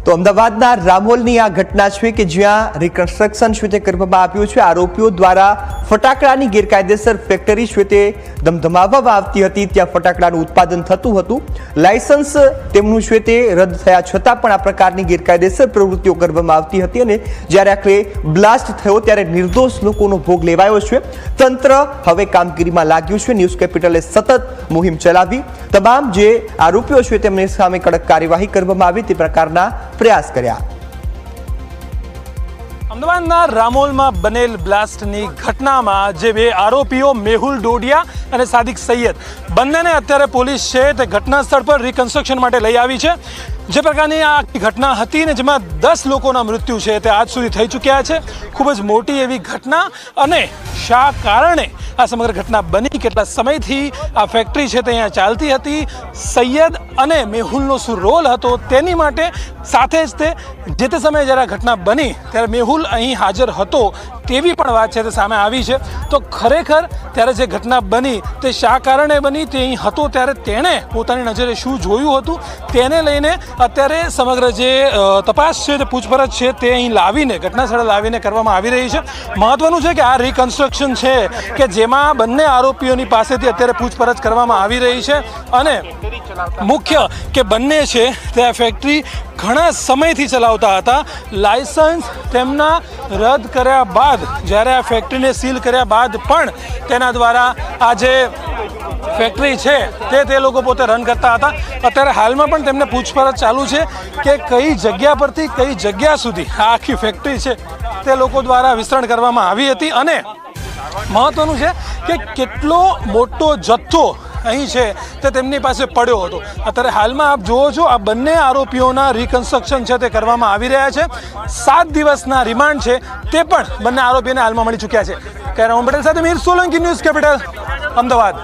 તો અમદાવાદના રામોલની આ ઘટના છે કે જ્યાં રિકન્સ્ટ્રક્શન છે તે કરવામાં આવ્યું છે। આરોપીઓ દ્વારા ફટાકડાની ગેરકાયદેસર ફેક્ટરી છે તે ધમધમાવવામાં આવતી હતી, ત્યાં ફટાકડાનું ઉત્પાદન થતું હતું। લાયસન્સ તેમનું છે તે રદ થયા છતાં પણ આ પ્રકારની ગેરકાયદેસર પ્રવૃત્તિઓ કરવામાં આવતી હતી અને જ્યારે આખરે બ્લાસ્ટ થયો ત્યારે નિર્દોષ લોકોનો ભોગ લેવાયો છે। તંત્ર હવે કામગીરીમાં લાગ્યું છે। ન્યૂઝ કેપિટલે સતત મુહિમ ચલાવી તમામ જે આરોપીઓ છે તેમની સામે કડક કાર્યવાહી કરવામાં આવી તે પ્રકારના પ્રયાસ કર્યા। અમદાવાદના રામોલમાં બનેલ બ્લાસ્ટની ઘટનામાં જે બે આરોપીઓ મેહુલ ડોડિયા અને સાદિક સૈયદ બંનેને અત્યારે પોલીસ છે તે ઘટના સ્થળ પર રિકન્સ્ટ્રક્શન માટે લઈ આવી છે। જે પ્રકારની આ ઘટના હતી ને જેમાં 10 લોકોના મૃત્યુ છે તે આજ સુધી થઈ ચૂક્યા છે। ખૂબ જ મોટી એવી ઘટના અને શા કારણે આ સમગ્ર ઘટના બની, કેટલા સમયથી આ ફેક્ટરી છે તે અહીંયા ચાલતી હતી, સૈયદ અને મેહુલનો શું રોલ હતો તેની માટે સાથે જ તે જે સમયે જ્યારે આ ઘટના બની ત્યારે મેહુલ અહીં હાજર હતો તેવી પણ વાત છે તે સામે આવી છે। તો ખરેખર ત્યારે જે ઘટના બની તે શા કારણે બની, તે અહીં હતો ત્યારે તેણે પોતાની નજરે શું જોયું હતું તેને લઈને અત્યારે સમગ્ર જે તપાસ છે તે પૂછપરછ છે તે અહીં લાવીને ઘટના સ્થળે લાવીને કરવામાં આવી રહી છે। મહત્વનું છે કે આ રિકન્સ્ટ્રક્શન છે કે જેમાં બંને આરોપીઓની પાસેથી અત્યારે પૂછપરછ કરવામાં આવી રહી છે અને મુખ્ય કે બંને છે તે આ ફેક્ટરી ઘણા સમયથી ચલાવતા હતા। લાયસન્સ તેમના રદ કર્યા બાદ જ્યારે આ ફેક્ટરીને સીલ કર્યા બાદ પણ તેના દ્વારા આ જે ફેક્ટરી છે તે લોકો પોતે રન કરતા હતા। અત્યારે હાલમાં પણ તેમને પૂછપરછ ચાલુ છે કે કઈ જગ્યા પરથી કઈ જગ્યા સુધી આ આખી ફેક્ટરી છે તે લોકો દ્વારા વિસ્તરણ કરવામાં આવી હતી અને મહત્વનું છે કે કેટલો મોટો જથ્થો અહીં છે તે તેમની પાસે પડ્યો હતો। અત્યારે હાલમાં આપ જુઓ છો આ બંને આરોપીઓના રિકન્સ્ટ્રક્શન છે તે કરવામાં આવી રહ્યા છે। 7 દિવસના રિમાન્ડ છે તે પણ બંને આરોપીઓને હાલમાં મળી ચૂક્યા છે। કેમેરામેન પટેલ સાથે મીર સોલંકી, ન્યૂઝ કેપિટલ, અમદાવાદ।